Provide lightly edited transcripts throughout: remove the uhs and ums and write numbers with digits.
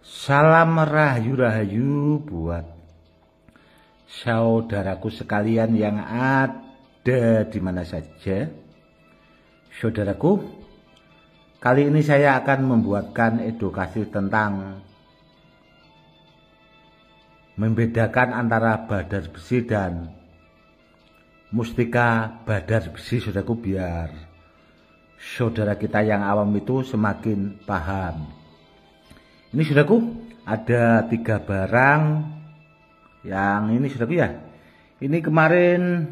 Salam rahayu-rahayu buat saudaraku sekalian yang ada di mana saja. Saudaraku, kali ini saya akan membuatkan edukasi tentang membedakan antara badar besi dan mustika badar besi, saudaraku, biar saudara kita yang awam itu semakin paham. Ini saudaraku, ada 3 barang yang ini saudaraku ya. Ini kemarin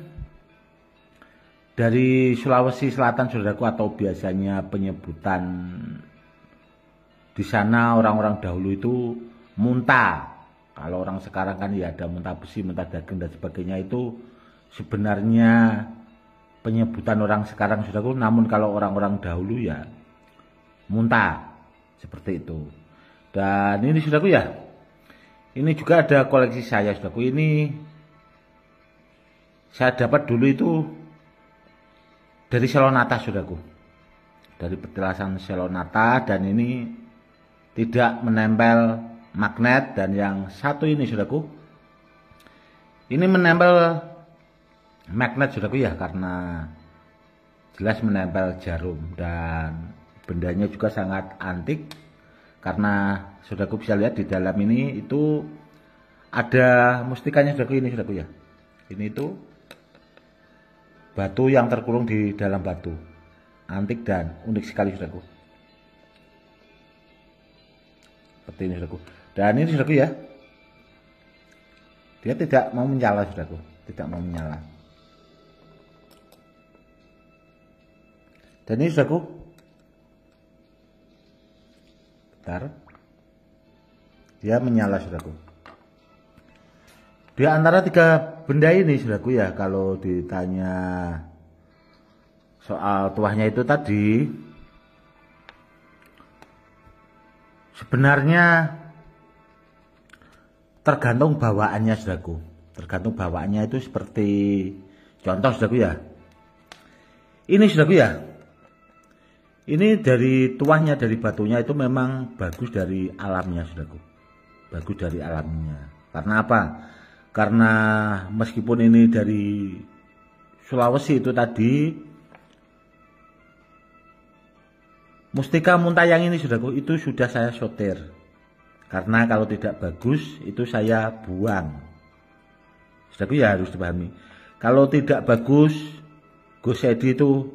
dari Sulawesi Selatan saudaraku, atau biasanya penyebutan di sana orang-orang dahulu itu munta. Kalau orang sekarang kan ya ada munta besi, munta daging dan sebagainya, itu sebenarnya penyebutan orang sekarang saudaraku. Namun kalau orang-orang dahulu ya munta, seperti itu. Dan ini saudaraku ya, ini juga ada koleksi saya saudaraku. Ini saya dapat dulu itu dari Selonata saudaraku, dari petilasan Selonata, dan ini tidak menempel magnet. Dan yang satu ini saudaraku, ini menempel magnet saudaraku ya, karena jelas menempel jarum. Dan bendanya juga sangat antik, karena saudaraku bisa lihat di dalam ini itu ada mustikanya saudaraku. Ini saudaraku ya, ini itu batu yang terkurung di dalam batu, antik dan unik sekali saudaraku, seperti ini saudaraku. Dan ini saudaraku ya, dia tidak mau menyala saudaraku, tidak mau menyala. Dan ini saudaraku, bentar, dia menyala saudaraku. Di antara 3 benda ini saudaraku ya, kalau ditanya soal tuahnya itu tadi, sebenarnya tergantung bawaannya saudaraku. Tergantung bawaannya itu seperti contoh saudaraku ya. Ini saudaraku ya, ini dari tuahnya, dari batunya itu memang bagus dari alamnya saudaraku. Bagus dari alamnya. Karena apa? Karena meskipun ini dari Sulawesi itu tadi, mustika muntayang ini saudaraku, itu sudah saya sortir. Karena kalau tidak bagus itu saya buang. Saudaraku ya, harus dipahami. Kalau tidak bagus, gosedi itu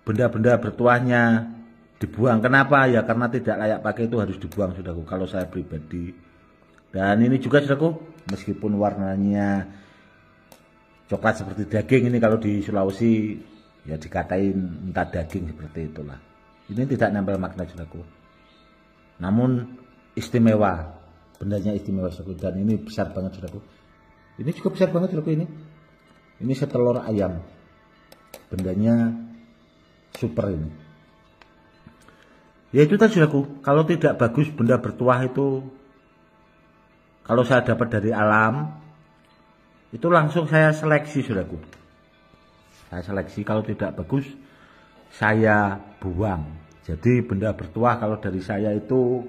benda-benda bertuahnya dibuang. Kenapa? Ya karena tidak layak pakai, itu harus dibuang saudaraku, kalau saya pribadi. Dan ini juga saudaraku, meskipun warnanya coklat seperti daging, ini kalau di Sulawesi ya dikatain entah daging, seperti itulah. Ini tidak nempel magnet saudaraku, namun istimewa, bendanya istimewa saudaraku. Dan ini besar banget saudaraku, ini juga besar banget saudaraku. Ini setelur ayam, bendanya super ini. Ya itu tadi saudaraku, kalau tidak bagus benda bertuah itu, kalau saya dapat dari alam, itu langsung saya seleksi saudaraku. Saya seleksi, kalau tidak bagus saya buang. Jadi benda bertuah kalau dari saya itu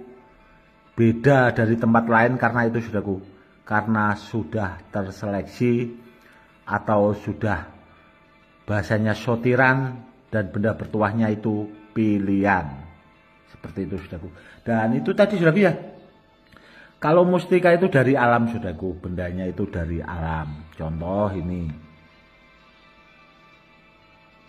beda dari tempat lain karena itu saudaraku, karena sudah terseleksi atau sudah bahasanya sortiran, dan benda bertuahnya itu pilihan, seperti itu saudaraku. Dan itu tadi saudaraku ya, kalau mustika itu dari alam saudaraku, bendanya itu dari alam. Contoh ini,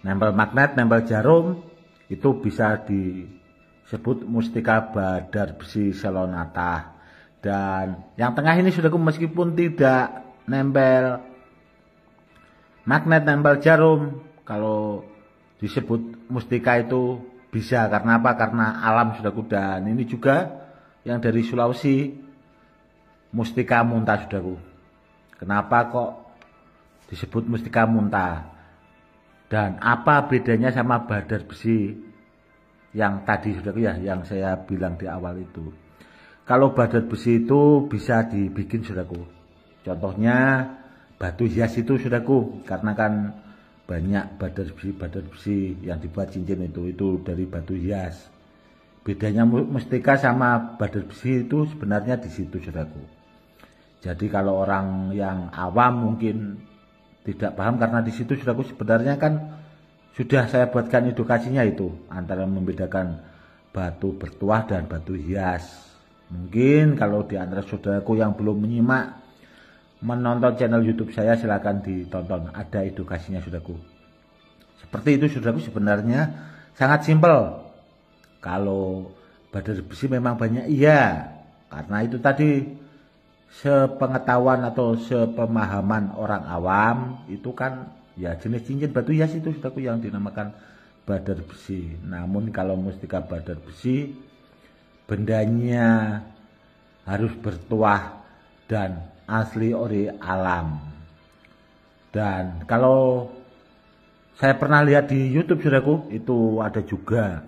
nempel magnet, nempel jarum, itu bisa disebut mustika badar besi Selonata. Dan yang tengah ini saudaraku, meskipun tidak nempel magnet, nempel jarum, kalau disebut mustika itu bisa. Karena apa? Karena alam saudaraku. Dan ini juga yang dari Sulawesi, mustika munta saudaraku. Kenapa kok disebut mustika munta? Dan apa bedanya sama badar besi yang tadi saudaraku ya, yang saya bilang di awal itu? Kalau badar besi itu bisa dibikin saudaraku. Contohnya batu hias itu saudaraku, karena kan banyak badar besi yang dibuat cincin itu dari batu hias. Bedanya mustika sama badar besi itu sebenarnya di situ, saudaraku. Jadi kalau orang yang awam mungkin tidak paham, karena di situ, saudaraku, sebenarnya kan sudah saya buatkan edukasinya itu antara membedakan batu bertuah dan batu hias. Mungkin kalau di antara saudaraku yang belum menyimak menonton channel YouTube saya, silakan ditonton, ada edukasinya, saudaraku. Seperti itu, saudaraku, sebenarnya sangat simpel. Kalau badar besi memang banyak, iya, karena itu tadi sepengetahuan atau sepemahaman orang awam itu kan ya jenis cincin batu hias itu, saudaraku, yang dinamakan badar besi. Namun kalau mustika badar besi bendanya harus bertuah dan asli ori alam. Dan kalau saya pernah lihat di YouTube, saudaraku, itu ada juga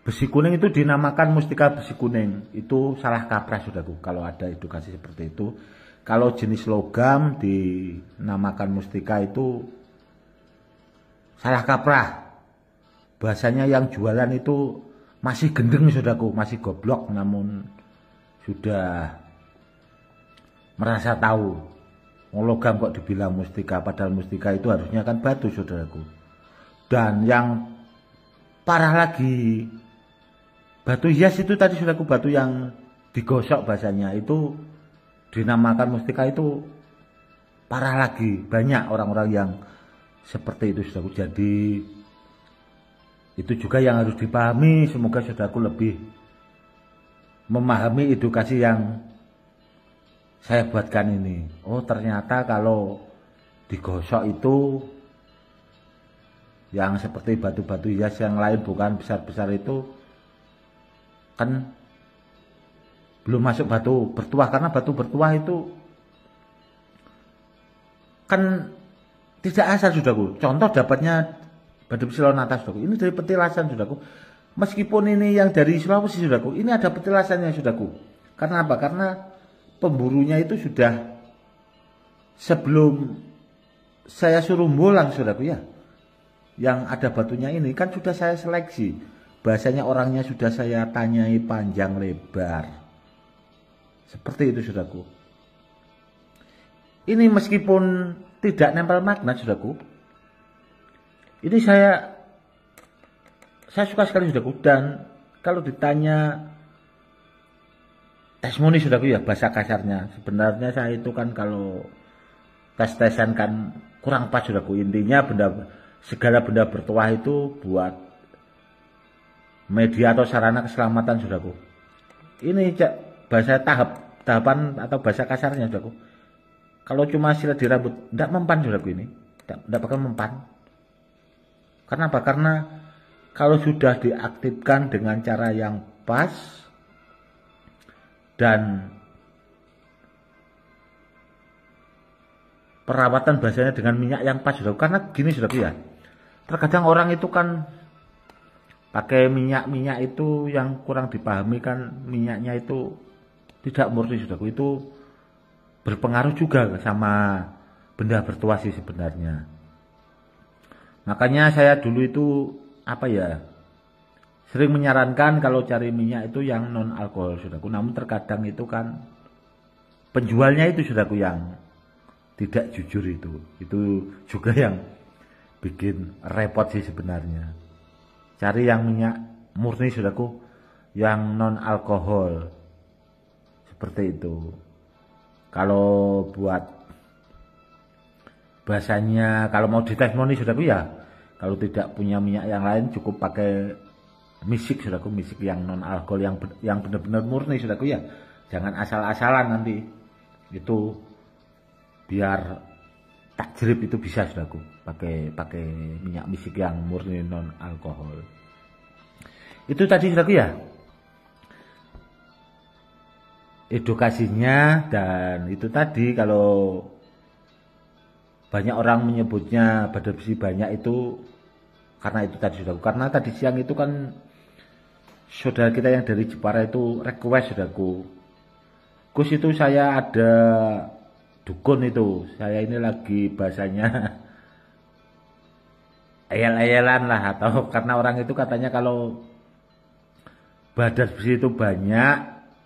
besi kuning itu dinamakan mustika besi kuning. Itu salah kaprah, saudaraku, kalau ada edukasi seperti itu. Kalau jenis logam dinamakan mustika itu salah kaprah. Bahasanya yang jualan itu masih gendeng, saudaraku, masih goblok, namun sudah merasa tahu. Logam kok dibilang mustika, padahal mustika itu harusnya kan batu, saudaraku. Dan yang parah lagi, batu hias itu tadi, saudaraku, batu yang digosok bahasanya itu dinamakan mustika, itu parah lagi. Banyak orang-orang yang seperti itu, saudaraku. Jadi itu juga yang harus dipahami. Semoga saudaraku lebih memahami edukasi yang saya buatkan ini. Oh, ternyata kalau digosok itu yang seperti batu-batu hias yang lain, bukan besar-besar itu, kan belum masuk batu bertuah. Karena batu bertuah itu kan tidak asal, saudaraku. Contoh dapatnya batu besi lonata, saudaraku, ini dari petilasan, saudaraku. Meskipun ini yang dari Sulawesi, saudaraku, ini ada petilasannya, saudaraku. Karena apa? Karena pemburunya itu sudah, sebelum saya suruh bolang, saudaraku, ya, yang ada batunya ini kan sudah saya seleksi. Bahasanya orangnya sudah saya tanyai panjang lebar. Seperti itu, saudaraku. Ini meskipun tidak nempel magnet, saudaraku, ini saya suka sekali, saudaraku. Dan kalau ditanya testimoni, saudaraku, ya, bahasa kasarnya, sebenarnya saya itu kan kalau tes-tesan kan kurang pas, saudaraku. Intinya segala benda bertuah itu buat media atau sarana keselamatan, saudaraku. Ini bahasa tahapan atau bahasa kasarnya, saudaraku. Kalau cuma silat di rambut, tidak mempan, saudaraku, ini tidak bakal mempan. Karena apa? Karena kalau sudah diaktifkan dengan cara yang pas dan perawatan bahasanya dengan minyak yang pas, saudaraku. Karena gini, saudaraku, ya, terkadang orang itu kan pakai minyak itu yang kurang dipahami, kan minyaknya itu tidak murni, saudaraku. Itu berpengaruh juga sama benda bertuah sih sebenarnya. Makanya saya dulu itu sering menyarankan kalau cari minyak itu yang non alkohol, saudaraku. Namun terkadang itu kan penjualnya itu, saudaraku, yang tidak jujur itu juga yang bikin repot sih sebenarnya. Cari yang minyak murni, saudaraku, yang non alkohol, seperti itu. Kalau buat bahasanya, kalau mau ditestimoni, saudaraku, ya, kalau tidak punya minyak yang lain cukup pakai misik, saudaraku, misik yang non alkohol, yang benar-benar murni, saudaraku, ya. Jangan asal-asalan, nanti itu biar takjrib itu bisa, saudaraku, pakai minyak misik yang murni non alkohol. Itu tadi, saudaraku, ya, edukasinya. Dan itu tadi, kalau banyak orang menyebutnya badar besi banyak itu karena itu tadi, saudaraku. Karena tadi siang itu kan saudara kita yang dari Jepara itu request, saudaraku, Gus, itu saya ada dukun itu, saya ini lagi bahasanya ayel-ayelan lah, atau karena orang itu katanya kalau badat besi itu banyak,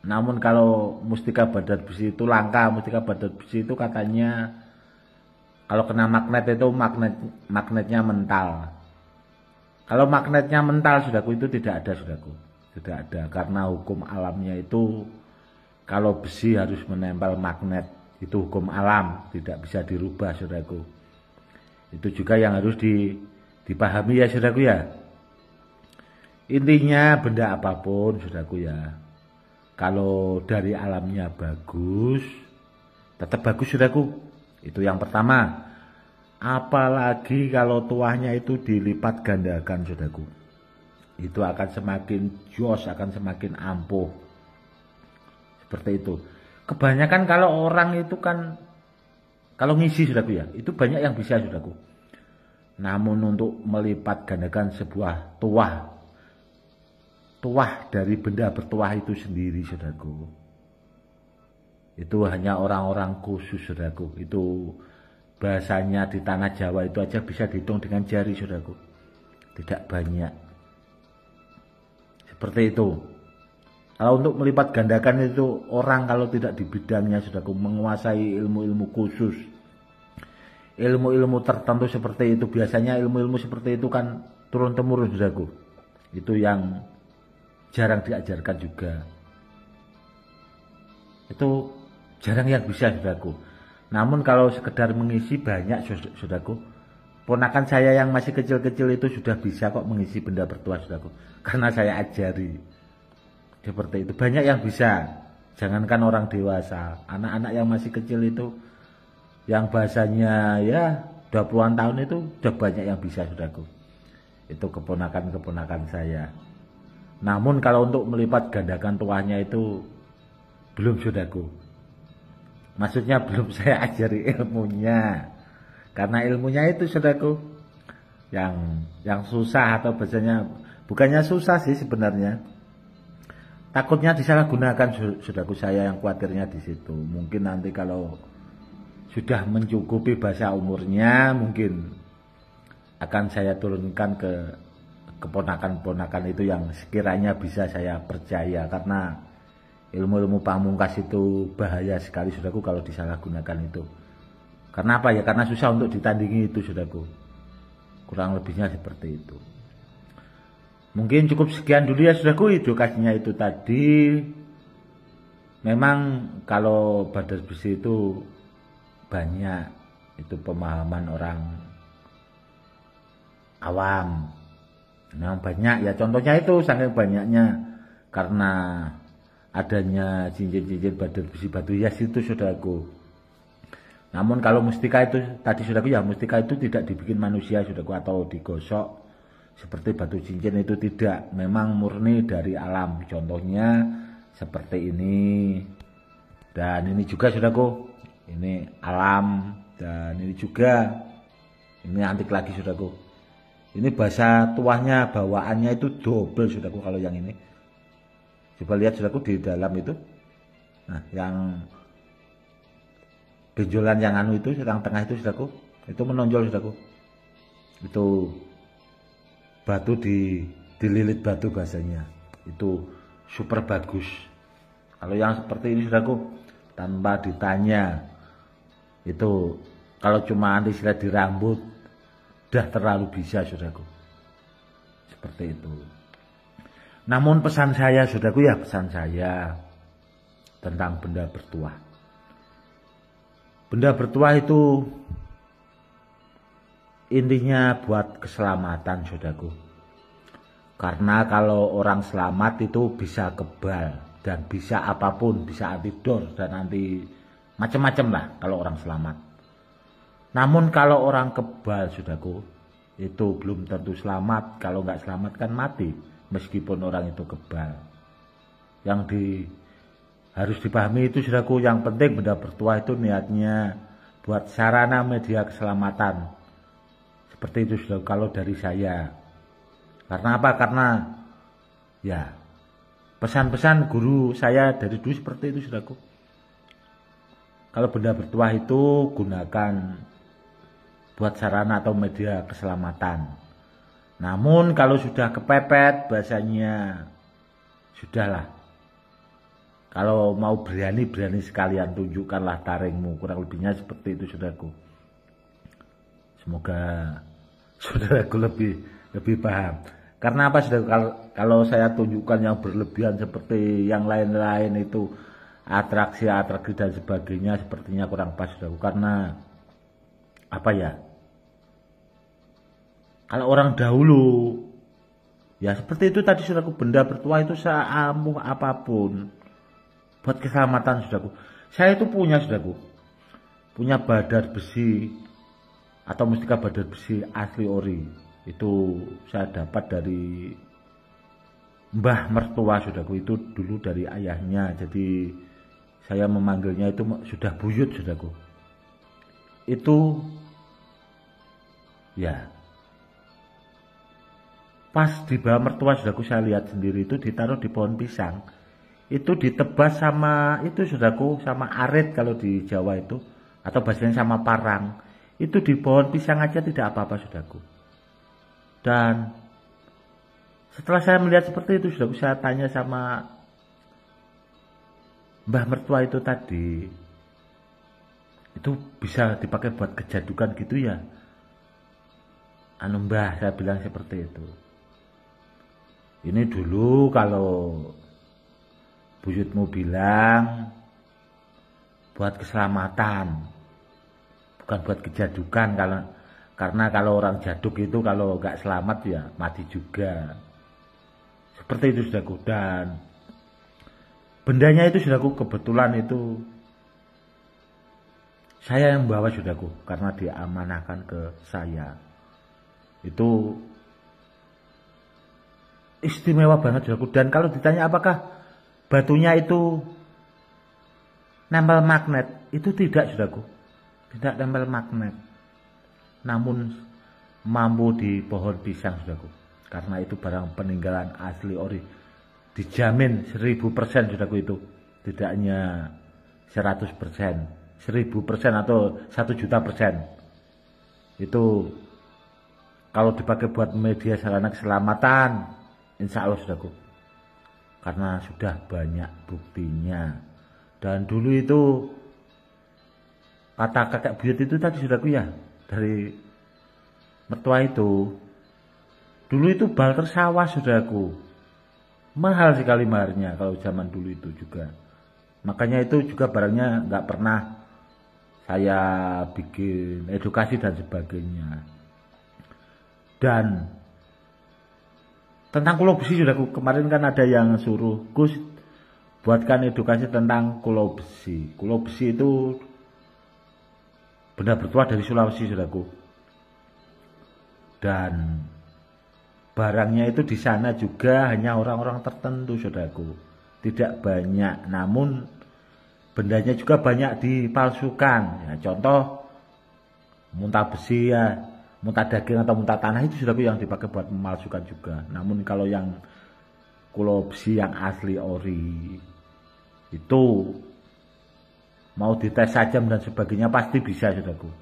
namun kalau mustika badat besi itu langka. Mustika badat besi itu katanya kalau kena magnet itu magnetnya mental. Kalau magnetnya mental, saudaraku, itu tidak ada, saudaraku. Tidak ada, karena hukum alamnya itu kalau besi harus menempel magnet. Itu hukum alam, tidak bisa dirubah, saudaraku. Itu juga yang harus dipahami ya, saudaraku ya. Intinya benda apapun, saudaraku ya, kalau dari alamnya bagus, tetap bagus, saudaraku. Itu yang pertama. Apalagi kalau tuahnya itu dilipat gandakan, saudaraku. Itu akan semakin jos, akan semakin ampuh. Seperti itu. Kebanyakan kalau orang itu kan, kalau ngisi, saudaraku ya, itu banyak yang bisa, saudaraku. Namun untuk melipat gandakan sebuah tuah dari benda bertuah itu sendiri, saudaraku, itu hanya orang-orang khusus, saudaraku. Itu bahasanya di tanah Jawa itu aja bisa dihitung dengan jari, saudaraku. Tidak banyak. Seperti itu. Kalau untuk melipat gandakan itu orang kalau tidak di bidangnya, saudaraku, menguasai ilmu-ilmu khusus, ilmu-ilmu tertentu seperti itu. Biasanya ilmu-ilmu seperti itu kan turun-temurun, saudaraku. Itu yang jarang diajarkan juga. Itu jarang yang bisa, saudaraku. Namun kalau sekedar mengisi banyak, saudaraku. Ponakan saya yang masih kecil-kecil itu sudah bisa kok mengisi benda bertuah, saudaraku. Karena saya ajari. Seperti itu. Banyak yang bisa. Jangankan orang dewasa. Anak-anak yang masih kecil itu, yang bahasanya ya 20-an tahun itu sudah banyak yang bisa, saudaraku. Itu keponakan-keponakan saya. Namun kalau untuk melipat gandakan tuahnya itu belum, saudaraku. Maksudnya belum saya ajari ilmunya. Karena ilmunya itu, saudaraku, yang susah, atau bahasanya bukannya susah sih sebenarnya. Takutnya disalahgunakan, saudaraku, saya yang khawatirnya di situ. Mungkin nanti kalau sudah mencukupi bahasa umurnya, mungkin akan saya turunkan ke keponakan-ponakan itu yang sekiranya bisa saya percaya. Karena ilmu-ilmu pamungkas itu bahaya sekali, saudaraku, kalau disalahgunakan itu. Karena apa ya? Karena susah untuk ditandingi itu, saudaraku. Kurang lebihnya seperti itu. Mungkin cukup sekian dulu ya, saudaraku, edukasinya itu tadi. Memang kalau badat besi itu banyak, itu pemahaman orang awam. Memang banyak ya, contohnya itu saking banyaknya karena adanya cincin-cincin badat besi batu hias itu, saudaraku. Namun kalau mustika itu tadi, saudaraku ya, mustika itu tidak dibikin manusia, saudaraku, atau digosok seperti batu cincin itu tidak. Memang murni dari alam. Contohnya seperti ini. Dan ini juga, saudaraku, ini alam. Dan ini juga, ini antik lagi, saudaraku. Ini bahasa tuahnya, bawaannya itu double, saudaraku, kalau yang ini. Coba lihat, saudaraku, di dalam itu. Nah, yang benjolan yang anu itu, yang tengah itu, saudaraku, itu menonjol, saudaraku. Itu batu dililit batu bahasanya. Itu super bagus. Kalau yang seperti ini, saudaraku, tanpa ditanya, itu kalau cuma anti-silet di rambut udah terlalu bisa, saudaraku. Seperti itu. Namun pesan saya, saudaraku ya, pesan saya tentang benda bertuah. Benda bertuah itu intinya buat keselamatan, saudaraku. Karena kalau orang selamat itu bisa kebal dan bisa apapun, bisa antidor dan anti macam-macam lah kalau orang selamat. Namun kalau orang kebal, saudaraku, itu belum tentu selamat. Kalau nggak selamat kan mati, meskipun orang itu kebal. Yang harus dipahami itu, saudaraku, yang penting benda bertuah itu niatnya buat sarana media keselamatan. Seperti itu, saudaraku, kalau dari saya. Karena apa? Karena ya pesan-pesan guru saya dari dulu seperti itu, saudaraku. Kalau benda bertuah itu gunakan buat sarana atau media keselamatan. Namun kalau sudah kepepet, bahasanya Sudahlah. Kalau mau berani sekalian tunjukkanlah taringmu. Kurang lebihnya seperti itu, saudaraku. Semoga saudaraku lebih paham. Karena apa, saudaraku? Kalau saya tunjukkan yang berlebihan seperti yang lain-lain itu, atraksi dan sebagainya, sepertinya kurang pas, saudaraku. Karena apa ya? Kalau orang dahulu, ya seperti itu tadi, saudaraku, benda bertuah itu seampuh apapun buat keselamatan, saudaraku. Saya itu punya, saudaraku, punya badar besi atau mustika badar besi asli ori. Itu saya dapat dari mbah mertua, saudaraku. Itu dulu dari ayahnya, jadi saya memanggilnya itu sudah buyut, saudaraku. Itu ya pas di bawah mertua, saudaraku, saya lihat sendiri itu ditaruh di pohon pisang. Itu ditebas sama itu, saudaraku, sama arit kalau di Jawa itu, atau bahasanya sama parang. Itu di pohon pisang aja tidak apa-apa, saudaraku. Dan setelah saya melihat seperti itu, saudaraku, saya tanya sama mbah mertua itu tadi, itu bisa dipakai buat kejadukan gitu ya? Anu mbah, saya bilang seperti itu. Ini dulu kalau buyutmu bilang buat keselamatan, bukan buat kejadukan. Karena kalau orang jaduk itu kalau nggak selamat ya mati juga. Seperti itu, saudaraku. Dan bendanya itu, saudaraku, kebetulan itu saya yang bawa, saudaraku, karena diamanahkan ke saya. Itu istimewa banget, saudaraku. Dan kalau ditanya apakah batunya itu nempel magnet, itu tidak, saudaraku. Tidak nempel magnet. Namun mampu di pohon pisang, saudaraku. Karena itu barang peninggalan asli ori. Dijamin 1000%, saudaraku, itu. Tidak hanya 100%, 1000% atau 1.000.000%. Itu kalau dipakai buat media sarana keselamatan, insya Allah, saudaraku. Karena sudah banyak buktinya. Dan dulu itu kata kakek buyut itu tadi, saudaraku, ya, dari mertua itu, dulu itu balter sawah, saudaraku. Mahal sekali maharnya kalau zaman dulu itu juga. Makanya itu juga barangnya nggak pernah saya bikin edukasi dan sebagainya. Dan tentang kulo besi, saudaraku, kemarin kan ada yang suruh, Gus, buatkan edukasi tentang kulo besi. Kulo besi itu benda bertuah dari Sulawesi, saudaraku. Dan barangnya itu di sana juga hanya orang-orang tertentu, saudaraku. Tidak banyak, namun bendanya juga banyak dipalsukan. Ya, contoh muntah besi, ya, muntah daging atau muntah tanah itu, saudaraku, yang dipakai buat memalsukan juga. Namun kalau yang kulo besi yang asli ori itu mau dites sajam dan sebagainya pasti bisa, saudaraku.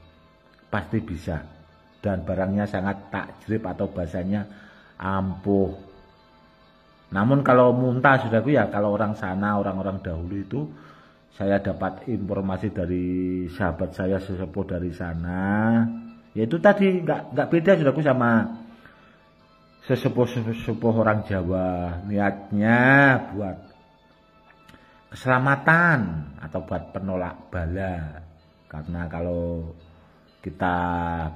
Pasti bisa. Dan barangnya sangat takjrib atau bahasanya ampuh. Namun kalau muntah, saudaraku, ya kalau orang sana, orang-orang dahulu itu, saya dapat informasi dari sahabat saya sesepuh dari sana, yaitu tadi nggak beda, saudaraku, sama sesepuh orang Jawa. Niatnya buat keselamatan atau buat penolak bala. Karena kalau kita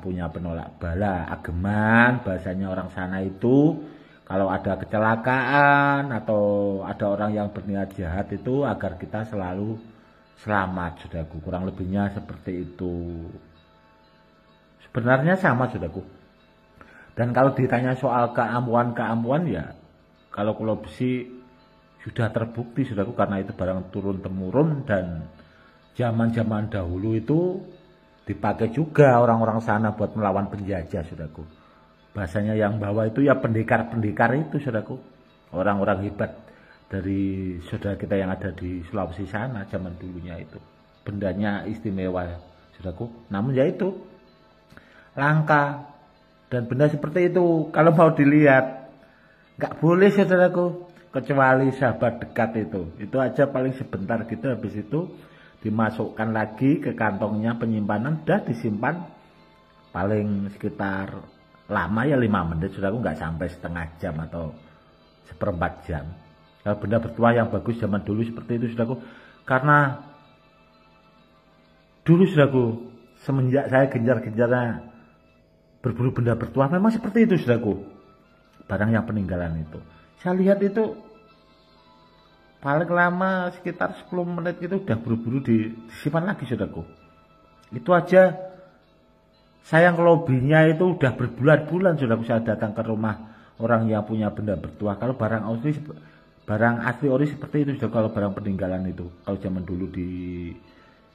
punya penolak bala, ageman bahasanya orang sana itu, kalau ada kecelakaan atau ada orang yang berniat jahat itu agar kita selalu selamat, saudaraku. Kurang lebihnya seperti itu. Sebenarnya sama, saudaraku. Dan kalau ditanya soal keampuhan ya, kalau kulo besi sudah terbukti, saudaraku, karena itu barang turun temurun. Dan zaman-zaman dahulu itu dipakai juga orang-orang sana buat melawan penjajah, saudaraku. Bahasanya yang bawa itu ya pendekar-pendekar itu, saudaraku. Orang-orang hebat dari saudara kita yang ada di Sulawesi sana zaman dulunya itu. Bendanya istimewa, saudaraku. Namun ya itu langka. Dan benda seperti itu kalau mau dilihat nggak boleh, saudaraku. kecuali sahabat dekat itu aja paling sebentar gitu, habis itu dimasukkan lagi ke kantongnya penyimpanan, udah disimpan paling sekitar lama ya 5 menit, saudaraku, nggak sampai setengah jam atau seperempat jam. Kalau benda bertuah yang bagus zaman dulu seperti itu, saudaraku, karena dulu, saudaraku, semenjak saya gencar-gencarnya berburu benda bertuah memang seperti itu, saudaraku. Barang yang peninggalan itu saya lihat itu paling lama sekitar 10 menit itu udah buru-buru disimpan lagi, saudaraku. Itu aja saya ngelobinya itu udah berbulan-bulan, saudaraku. Saya datang ke rumah orang yang punya benda bertuah. Kalau barang asli ori seperti itu, saudaraku. Kalau barang peninggalan itu, kalau zaman dulu di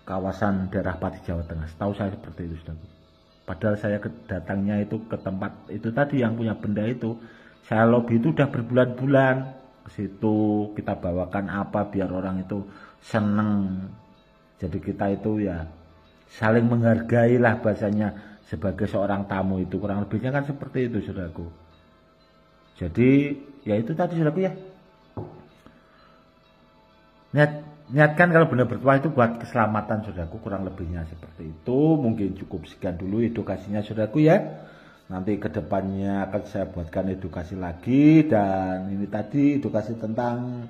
kawasan daerah Pati, Jawa Tengah, setahu saya seperti itu, saudaraku. Padahal saya datangnya itu ke tempat itu tadi yang punya benda itu, saya lobby itu udah berbulan-bulan. Ke situ kita bawakan apa biar orang itu seneng. Jadi kita itu ya saling menghargai lah bahasanya sebagai seorang tamu itu, kurang lebihnya kan seperti itu, saudaraku. Jadi ya itu tadi, saudaraku, ya. Niatkan kalau benda bertuah itu buat keselamatan, saudaraku, kurang lebihnya seperti itu. Mungkin cukup sekian dulu edukasinya, saudaraku, ya. Nanti kedepannya akan saya buatkan edukasi lagi, dan ini tadi edukasi tentang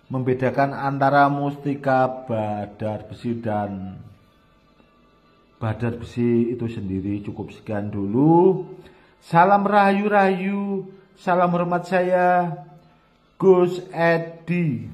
membedakan antara mustika badar besi dan badar besi itu sendiri. Cukup sekian dulu. Salam rahayu-rahayu, salam hormat saya, Gus Edi.